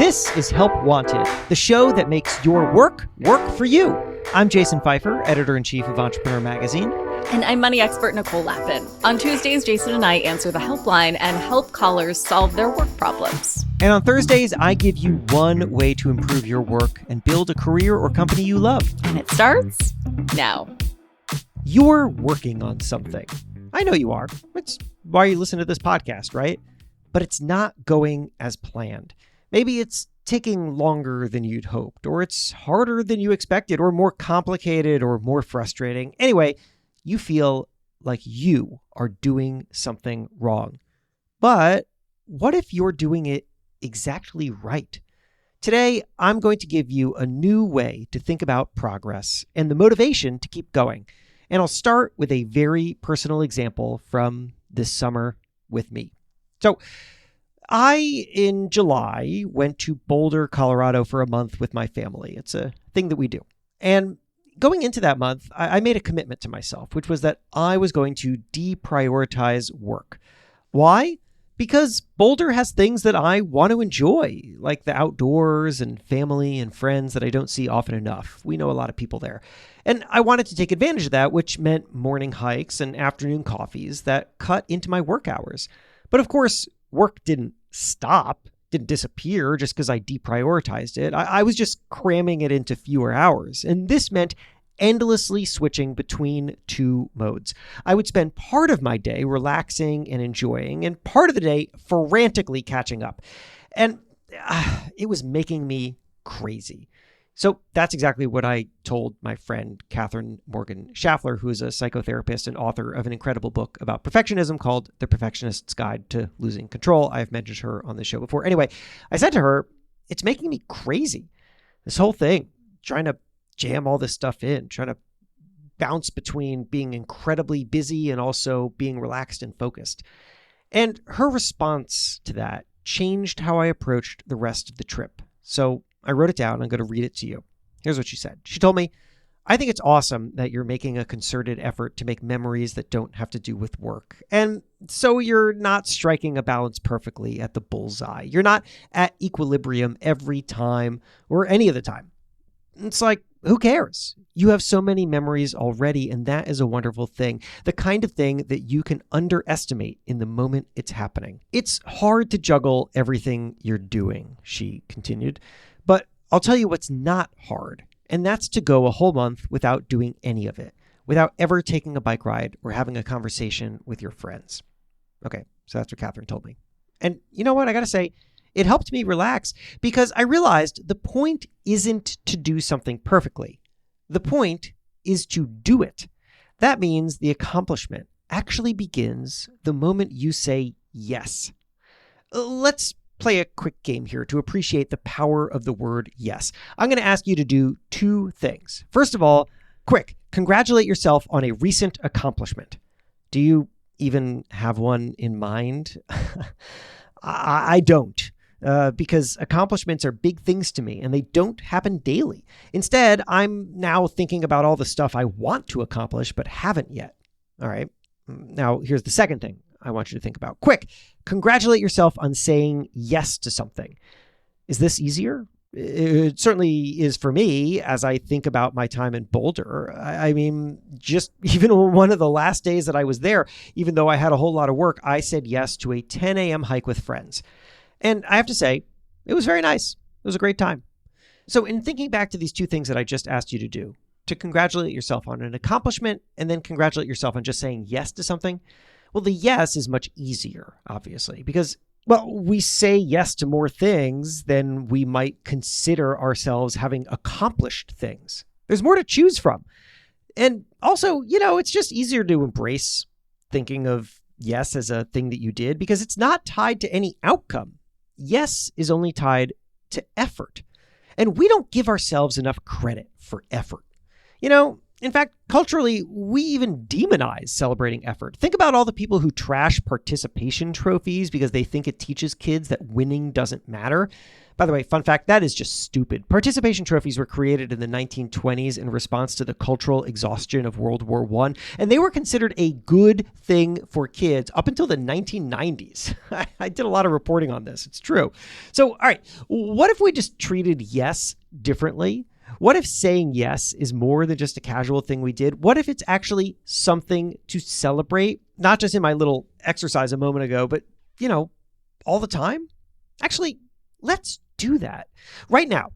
This is Help Wanted, the show that makes your work work for you. I'm Jason Pfeiffer, editor-in-chief of Entrepreneur Magazine. And I'm money expert Nicole Laffin. On Tuesdays, Jason and I answer the helpline and help callers solve their work problems. And on Thursdays, I give you one way to improve your work and build a career or company you love. And it starts now. You're working on something. I know you are. It's why you listen to this podcast, right? But it's not going as planned. Maybe it's taking longer than you'd hoped, or it's harder than you expected, or more complicated, or more frustrating. Anyway, you feel like you are doing something wrong. But what if you're doing it exactly right? Today, I'm going to give you a new way to think about progress and the motivation to keep going. And I'll start with a very personal example from this summer with me. So I, in July, went to Boulder, Colorado for a month with my family. It's a thing that we do. And going into that month, I made a commitment to myself, which was that I was going to deprioritize work. Why? Because Boulder has things that I want to enjoy, like the outdoors and family and friends that I don't see often enough. We know a lot of people there. And I wanted to take advantage of that, which meant morning hikes and afternoon coffees that cut into my work hours. But of course, work didn't stop, didn't disappear just because I deprioritized it. I was just cramming it into fewer hours. And this meant endlessly switching between two modes. I would spend part of my day relaxing and enjoying, and part of the day frantically catching up. And it was making me crazy. So that's exactly what I told my friend, Catherine Morgan Schaffler, who is a psychotherapist and author of an incredible book about perfectionism called The Perfectionist's Guide to Losing Control. I've mentioned her on the show before. Anyway, I said to her, it's making me crazy. This whole thing, trying to jam all this stuff in, trying to bounce between being incredibly busy and also being relaxed and focused. And her response to that changed how I approached the rest of the trip. So I wrote it down. I'm going to read it to you. Here's what she said. She told me, I think it's awesome that you're making a concerted effort to make memories that don't have to do with work. And so you're not striking a balance perfectly at the bullseye. You're not at equilibrium every time or any of the time. It's like, who cares? You have so many memories already, and that is a wonderful thing. The kind of thing that you can underestimate in the moment it's happening. It's hard to juggle everything you're doing, she continued. But I'll tell you what's not hard, and that's to go a whole month without doing any of it, without ever taking a bike ride or having a conversation with your friends. Okay, so that's what Catherine told me. And you know what? I got to say, it helped me relax because I realized the point isn't to do something perfectly. The point is to do it. That means the accomplishment actually begins the moment you say yes. Let's play a quick game here to appreciate the power of the word yes. I'm going to ask you to do two things. First of all, quick, congratulate yourself on a recent accomplishment. Do you even have one in mind? I don't. Because accomplishments are big things to me and they don't happen daily. Instead, I'm now thinking about all the stuff I want to accomplish but haven't yet. All right. Now, here's the second thing I want you to think about. Quick, congratulate yourself on saying yes to something. Is this easier? It certainly is for me as I think about my time in Boulder. I mean, just even one of the last days that I was there, even though I had a whole lot of work, I said yes to a 10 a.m. hike with friends. And I have to say, it was very nice. It was a great time. So in thinking back to these two things that I just asked you to do, to congratulate yourself on an accomplishment and then congratulate yourself on just saying yes to something, well, the yes is much easier, obviously, because, well, we say yes to more things than we might consider ourselves having accomplished things. There's more to choose from. And also, it's just easier to embrace thinking of yes as a thing that you did because it's not tied to any outcome. Yes is only tied to effort. And we don't give ourselves enough credit for effort. In fact, culturally, we even demonize celebrating effort. Think about all the people who trash participation trophies because they think it teaches kids that winning doesn't matter. By the way, fun fact, that is just stupid. Participation trophies were created in the 1920s in response to the cultural exhaustion of World War I, and they were considered a good thing for kids up until the 1990s. I did a lot of reporting on this. It's true. So, all right, what if we just treated yes differently? What if saying yes is more than just a casual thing we did? What if it's actually something to celebrate? Not just in my little exercise a moment ago, but, all the time? Actually, let's do that right now.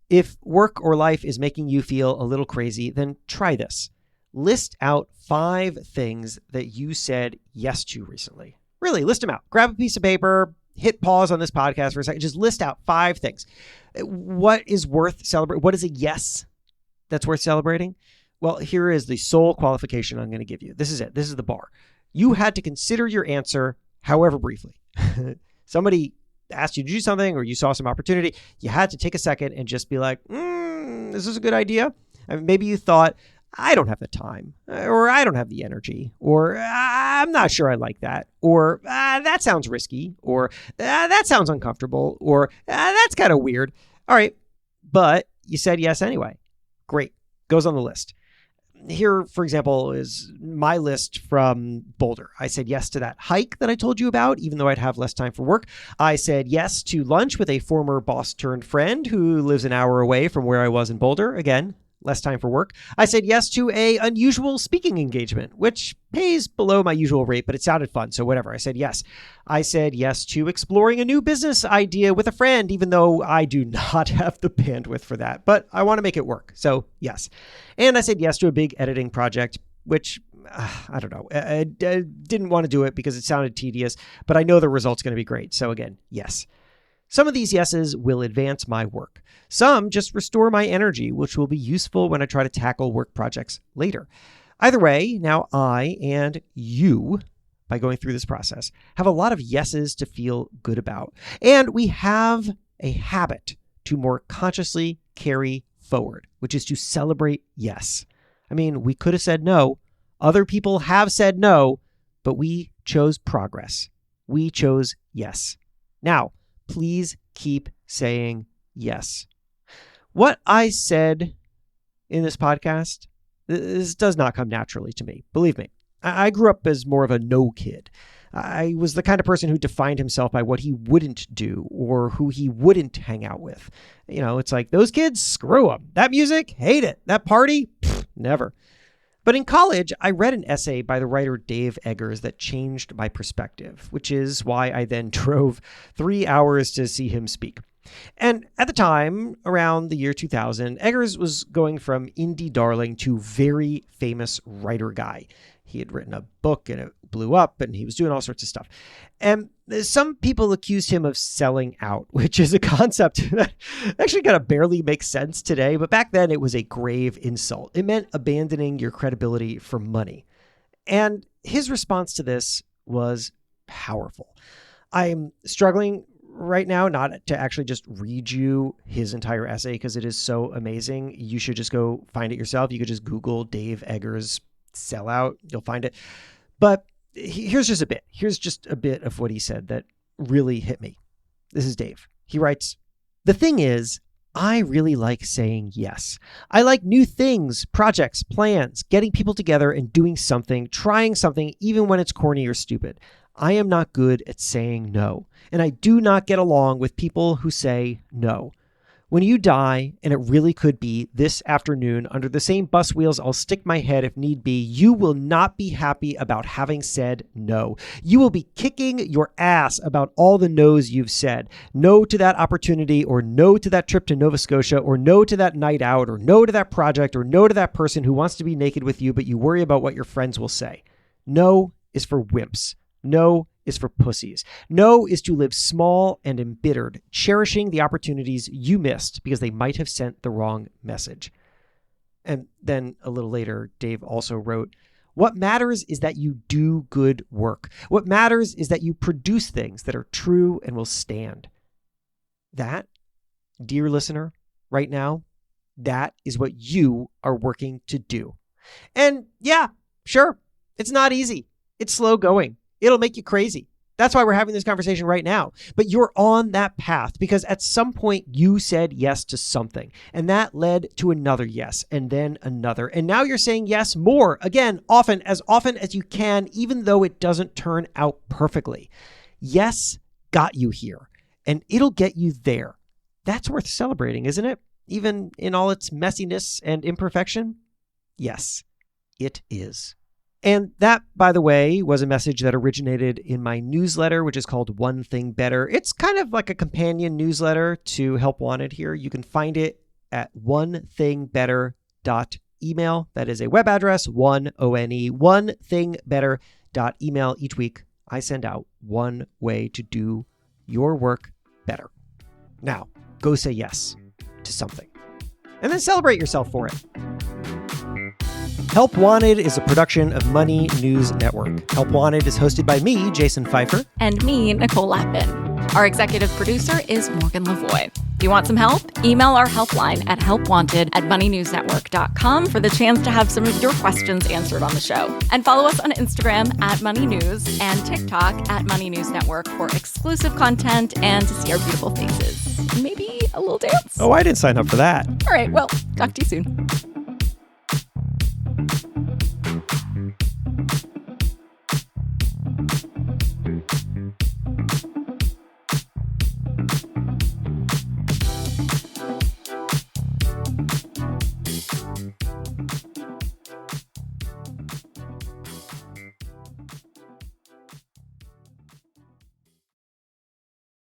If work or life is making you feel a little crazy, then try this. List out 5 things that you said yes to recently. Really, list them out. Grab a piece of paper, hit pause on this podcast for a second. Just list out 5 things. What is worth celebrating? What is a yes that's worth celebrating? Well, here is the sole qualification I'm going to give you. This is it. This is the bar. You had to consider your answer, however briefly. Somebody asked you to do something or you saw some opportunity. You had to take a second and just be like, is this a good idea? I mean, maybe you thought, I don't have the time, or I don't have the energy, or I'm not sure I like that, or that sounds risky, or that sounds uncomfortable, or that's kind of weird. All right, but you said yes anyway. Great. Goes on the list. Here, for example, is my list from Boulder. I said yes to that hike that I told you about, even though I'd have less time for work. I said yes to lunch with a former boss turned friend who lives an hour away from where I was in Boulder. Again, less time for work. I said yes to a unusual speaking engagement, which pays below my usual rate, but it sounded fun, so whatever. I said yes. I said yes to exploring a new business idea with a friend, even though I do not have the bandwidth for that, but I want to make it work, so yes. And I said yes to a big editing project, which I don't know. I didn't want to do it because it sounded tedious, but I know the result's going to be great, so again, yes. Some of these yeses will advance my work. Some just restore my energy, which will be useful when I try to tackle work projects later. Either way, now I and you, by going through this process, have a lot of yeses to feel good about. And we have a habit to more consciously carry forward, which is to celebrate yes. I mean, we could have said no. Other people have said no, but we chose progress. We chose yes. Now, please keep saying yes. What I said in this podcast, this does not come naturally to me. Believe me, I grew up as more of a no kid. I was the kind of person who defined himself by what he wouldn't do or who he wouldn't hang out with. It's like, those kids, screw them. That music, hate it. That party, never. But in college, I read an essay by the writer Dave Eggers that changed my perspective, which is why I then drove 3 hours to see him speak. And at the time, around the year 2000, Eggers was going from indie darling to very famous writer guy. He had written a book and it blew up and he was doing all sorts of stuff. And some people accused him of selling out, which is a concept that actually kind of barely makes sense today. But back then it was a grave insult. It meant abandoning your credibility for money. And his response to this was powerful. I'm struggling right now not to actually just read you his entire essay because it is so amazing. You should just go find it yourself. You could just Google Dave Eggers sellout. You'll find it. But here's just a bit. Here's just a bit of what he said that really hit me. This is Dave. He writes, "The thing is, I really like saying yes. I like new things, projects, plans, getting people together and doing something, trying something, even when it's corny or stupid. I am not good at saying no, and I do not get along with people who say no. When you die, and it really could be this afternoon, under the same bus wheels I'll stick my head if need be, you will not be happy about having said no. You will be kicking your ass about all the no's you've said. No to that opportunity, or no to that trip to Nova Scotia, or no to that night out, or no to that project, or no to that person who wants to be naked with you, but you worry about what your friends will say. No is for wimps. No is for pussies. No is to live small and embittered, cherishing the opportunities you missed because they might have sent the wrong message." And then a little later, Dave also wrote, "What matters is that you do good work. What matters is that you produce things that are true and will stand." That, dear listener, right now, that is what you are working to do. And yeah, sure, it's not easy. It's slow going. It'll make you crazy. That's why we're having this conversation right now. But you're on that path because at some point you said yes to something, and that led to another yes, and then another. And now you're saying yes more, again, often as you can, even though it doesn't turn out perfectly. Yes got you here, and it'll get you there. That's worth celebrating, isn't it? Even in all its messiness and imperfection? Yes, it is. And that, by the way, was a message that originated in my newsletter, which is called One Thing Better. It's kind of like a companion newsletter to Help Wanted here. You can find it at onethingbetter.email. That is a web address, onethingbetter.email. Each week, I send out one way to do your work better. Now, go say yes to something. And then celebrate yourself for it. Help Wanted is a production of Money News Network. Help Wanted is hosted by me, Jason Pfeiffer. And me, Nicole Lapin. Our executive producer is Morgan Lavoie. If you want some help, email our helpline at helpwanted@moneynewsnetwork.com for the chance to have some of your questions answered on the show. And follow us on Instagram at Money News and TikTok at Money News Network for exclusive content and to see our beautiful faces. Maybe a little dance. Oh, I didn't sign up for that. All right, well, talk to you soon.